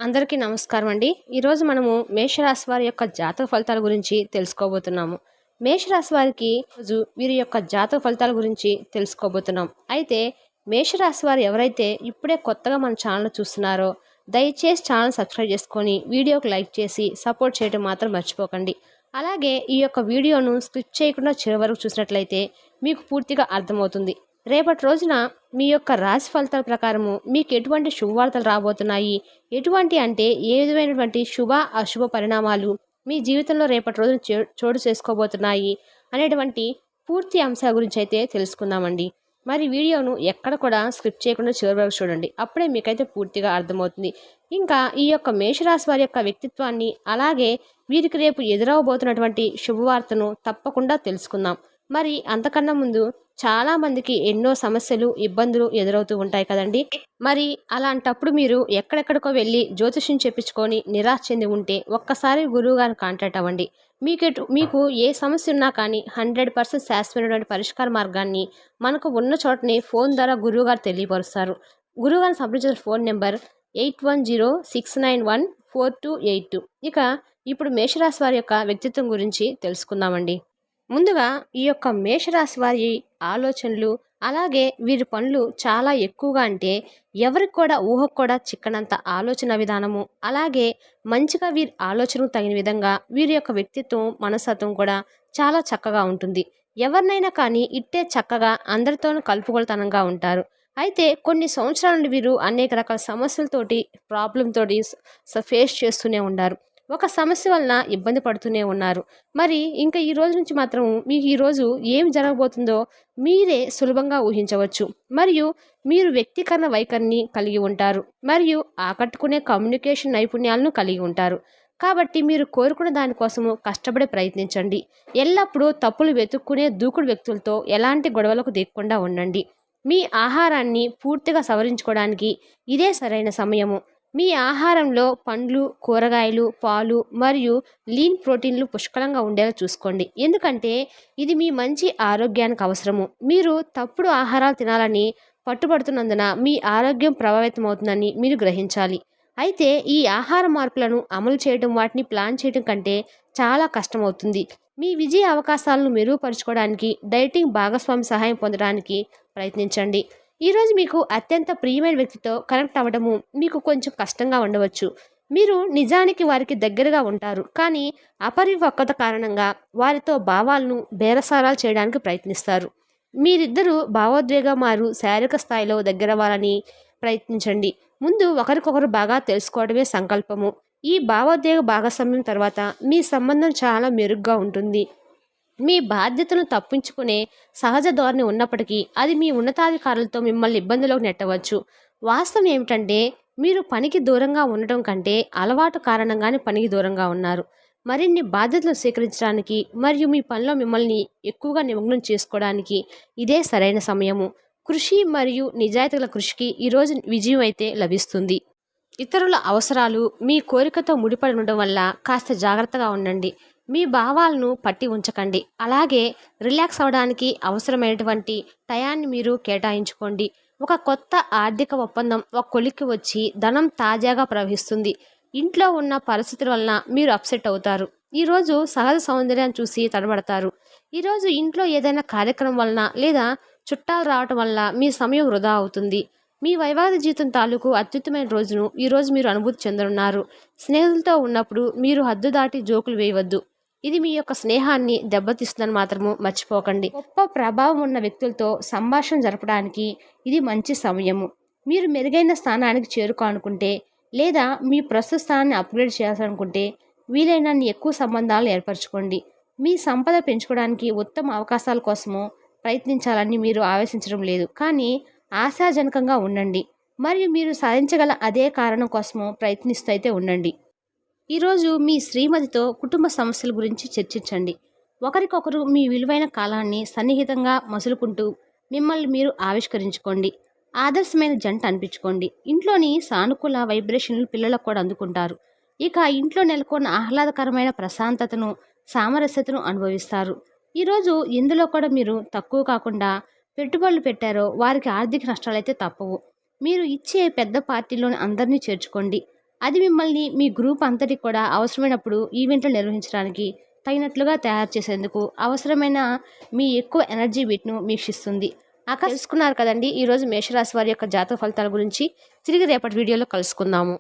అందరికీ నమస్కారం అండి. ఈరోజు మనము మేషరాశి వారి యొక్క జాతక ఫలితాల గురించి తెలుసుకోబోతున్నాము. మేషరాశి వారికి రోజు వీరి యొక్క జాతక ఫలితాల గురించి తెలుసుకోబోతున్నాం. అయితే మేషరాశి వారు ఎవరైతే ఇప్పుడే కొత్తగా మన ఛానల్ చూస్తున్నారో దయచేసి ఛానల్ సబ్స్క్రైబ్ చేసుకొని వీడియోకి లైక్ చేసి సపోర్ట్ చేయడం మాత్రం మర్చిపోకండి. అలాగే ఈ యొక్క వీడియోను స్కిప్ చేయకుండా చివరి వరకు చూసినట్లయితే మీకు పూర్తిగా అర్థమవుతుంది. రేపటి రోజున మీ యొక్క రాశి ఫలితాల ప్రకారము మీకు ఎటువంటి శుభవార్తలు రాబోతున్నాయి, ఎటువంటి అంటే ఏ విధమైనటువంటి శుభ అశుభ పరిణామాలు మీ జీవితంలో రేపటి రోజున చోటు చేసుకోబోతున్నాయి అనేటువంటి పూర్తి అంశాల గురించి అయితే తెలుసుకుందామండి. మరి వీడియోను ఎక్కడ కూడా స్క్రిప్ట్ చేయకుండా చివరి వరకు చూడండి. అప్పుడే మీకైతే పూర్తిగా అర్థమవుతుంది. ఇంకా ఈ యొక్క మేషరాశి వారి యొక్క వ్యక్తిత్వాన్ని, అలాగే వీరికి రేపు ఎదురవబోతున్నటువంటి శుభవార్తను తప్పకుండా తెలుసుకుందాం. మరి అంతకన్నా ముందు చాలా మందికి ఎన్నో సమస్యలు, ఇబ్బందులు ఎదురవుతూ ఉంటాయి కదండి. మరి అలాంటప్పుడు మీరు ఎక్కడెక్కడికో వెళ్ళి జ్యోతిష్యం చెప్పించుకొని నిరాశ చెంది ఉంటే ఒక్కసారి గురువు గారిని కాంటాక్ట్ అవ్వండి. మీకు ఏ సమస్య ఉన్నా కానీ 100% శాశ్వతమైనటువంటి పరిష్కార మార్గాన్ని మనకు ఉన్న చోటనే ఫోన్ ద్వారా గురువు గారు తెలియపరుస్తారు. గురువు గారిని సంప్రదించిన ఫోన్ నెంబర్ 8106914282. ఇక ఇప్పుడు మేషరాశి వారి యొక్క వ్యక్తిత్వం గురించి తెలుసుకుందామండి. ముందుగా ఈ యొక్క మేషరాశి వారి ఆలోచనలు, అలాగే వీరి పనులు చాలా ఎక్కువగా అంటే ఎవరికి కూడా ఊహకు కూడా చిక్కనంత ఆలోచన విధానము, అలాగే మంచిగా వీరి ఆలోచనకు తగిన విధంగా వీరి యొక్క వ్యక్తిత్వం, మనస్తత్వం కూడా చాలా చక్కగా ఉంటుంది. ఎవరినైనా కానీ ఇట్టే చక్కగా అందరితోనూ కలుపుకొలతనంగా ఉంటారు. అయితే కొన్ని సంవత్సరాల నుండి వీరు అనేక రకాల సమస్యలతోటి, ప్రాబ్లంతోటి ఫేస్ చేస్తూనే ఉన్నారు. ఒక సమస్య వలన ఇబ్బంది పడుతూనే ఉన్నారు. మరి ఇంకా ఈ రోజు నుంచి మాత్రం మీకు ఈరోజు ఏం జరగబోతుందో మీరే సులభంగా ఊహించవచ్చు. మరియు మీరు వ్యక్తీకరణ వైఖరిని కలిగి ఉంటారు, మరియు ఆకట్టుకునే కమ్యూనికేషన్ నైపుణ్యాలను కలిగి ఉంటారు. కాబట్టి మీరు కోరుకున్న దానికోసము కష్టపడే ప్రయత్నించండి. ఎల్లప్పుడూ తప్పులు వెతుక్కునే దూకుడు వ్యక్తులతో ఎలాంటి గొడవలకు దిగకుండా ఉండండి. మీ ఆహారాన్ని పూర్తిగా సవరించుకోవడానికి ఇదే సరైన సమయము. మీ ఆహారంలో పండ్లు, కూరగాయలు, పాలు మరియు లీన్ ప్రోటీన్లు పుష్కలంగా ఉండేలా చూసుకోండి. ఎందుకంటే ఇది మీ మంచి ఆరోగ్యానికి అవసరము. మీరు తప్పుడు ఆహారాలు తినాలని పట్టుబడుతున్నందున మీ ఆరోగ్యం ప్రభావితం అవుతుందని మీరు గ్రహించాలి. అయితే ఈ ఆహార మార్పులను అమలు చేయడం, వాటిని ప్లాన్ చేయడం కంటే చాలా కష్టమవుతుంది. మీ విజయ అవకాశాలను మెరుగుపరుచుకోవడానికి డైటింగ్ భాగస్వామి సహాయం పొందడానికి ప్రయత్నించండి. ఈరోజు మీకు అత్యంత ప్రియమైన వ్యక్తితో కనెక్ట్ అవ్వడము మీకు కొంచెం కష్టంగా ఉండవచ్చు. మీరు నిజానికి వారికి దగ్గరగా ఉంటారు, కానీ అపరిపక్వత కారణంగా వారితో భావాలను బేరసారాలు చేయడానికి ప్రయత్నిస్తారు. మీరిద్దరూ భావోద్వేగమారు శారీరక స్థాయిలో దగ్గరవ్వాలని ప్రయత్నించండి. ముందు ఒకరికొకరు బాగా తెలుసుకోవడమే సంకల్పము. ఈ భావోద్వేగ భాగస్వామ్యం తర్వాత మీ సంబంధం చాలా మెరుగ్గా ఉంటుంది. మీ బాధ్యతలను తప్పించుకునే సహజ ధోరణి ఉన్నప్పటికీ అది మీ ఉన్నతాధికారులతో మిమ్మల్ని ఇబ్బందులోకి నెట్టవచ్చు. వాస్తవం ఏమిటంటే మీరు పనికి దూరంగా ఉండటం కంటే అలవాటు కారణంగానే పనికి దూరంగా ఉన్నారు. మరిన్ని బాధ్యతలు స్వీకరించడానికి మరియు మీ పనిలో మిమ్మల్ని ఎక్కువగా నిమగ్నం చేసుకోవడానికి ఇదే సరైన సమయము. కృషి మరియు నిజాయితీల కృషికి ఈరోజు విజయం అయితే లభిస్తుంది. ఇతరుల అవసరాలు మీ కోరికతో ముడిపడి ఉండడం వల్ల కాస్త జాగ్రత్తగా ఉండండి. మీ భావాలను పట్టి ఉంచకండి. అలాగే రిలాక్స్ అవ్వడానికి అవసరమైనటువంటి టయాన్ని మీరు కేటాయించుకోండి. ఒక కొత్త ఆర్థిక ఒప్పందం ఒక కొలిక్కి వచ్చి ధనం తాజాగా ప్రవహిస్తుంది. ఇంట్లో ఉన్న పరిస్థితుల వలన మీరు అప్సెట్ అవుతారు. ఈరోజు సహజ సౌందర్యాన్ని చూసి తడబడతారు. ఈరోజు ఇంట్లో ఏదైనా కార్యక్రమం వలన లేదా చుట్టాలు రావటం వల్ల మీ సమయం వృధా అవుతుంది. మీ వైవాహిక జీవితం తాలూకు అత్యుత్తమైన రోజును ఈరోజు మీరు అనుభూతి చెందనున్నారు. స్నేహితులతో ఉన్నప్పుడు మీరు హద్దు దాటి జోకులు వేయవద్దు. ఇది మీ యొక్క స్నేహాన్ని దెబ్బతీస్తుందని మాత్రము మర్చిపోకండి. గొప్ప ప్రభావం ఉన్న వ్యక్తులతో సంభాషణ జరపడానికి ఇది మంచి సమయము. మీరు మెరుగైన స్థానానికి చేరుకోవాలనుకుంటే లేదా మీ ప్రస్తుత స్థానాన్ని అప్గ్రేడ్ చేయాలనుకుంటే వీలైనన్ని ఎక్కువ సంబంధాలు ఏర్పరచుకోండి. మీ సంపద పెంచుకోవడానికి ఉత్తమ అవకాశాల కోసము ప్రయత్నించాలని మీరు ఆవేశించడం లేదు, కానీ ఆశాజనకంగా ఉండండి. మరియు మీరు సాధించగల అదే కారణం కోసము ప్రయత్నిస్తూ అయితే ఉండండి. ఈరోజు మీ శ్రీమతితో కుటుంబ సమస్యల గురించి చర్చించండి. ఒకరికొకరు మీ విలువైన కాలాన్ని సన్నిహితంగా మసులుకుంటూ మిమ్మల్ని మీరు ఆవిష్కరించుకోండి. ఆదర్శమైన జంట అనిపించుకోండి. ఇంట్లోని సానుకూల వైబ్రేషన్లు పిల్లలకు కూడా అందుకుంటారు. ఇక ఇంట్లో నెలకొన్న ఆహ్లాదకరమైన ప్రశాంతతను, సామరస్యతను అనుభవిస్తారు. ఈరోజు ఇందులో కూడా మీరు తక్కువ కాకుండా పెట్టుబడులు పెట్టారో వారికి ఆర్థిక నష్టాలైతే తప్పవు. మీరు ఇచ్చే పెద్ద పార్టీలోని అందరినీ చేర్చుకోండి. అది మిమ్మల్ని మీ గ్రూప్ అంతటికి కూడా అవసరమైనప్పుడు ఈవెంట్లు నిర్వహించడానికి తగినట్లుగా తయారు చేసేందుకు అవసరమైన మీ ఎక్కువ ఎనర్జీ వీటిను మీక్షిస్తుంది. తెలుసుకున్నారు కదండి ఈరోజు మేషరాశి వారి యొక్క జాతక ఫలితాల గురించి. తిరిగి రేపటి వీడియోలో కలుసుకుందాము.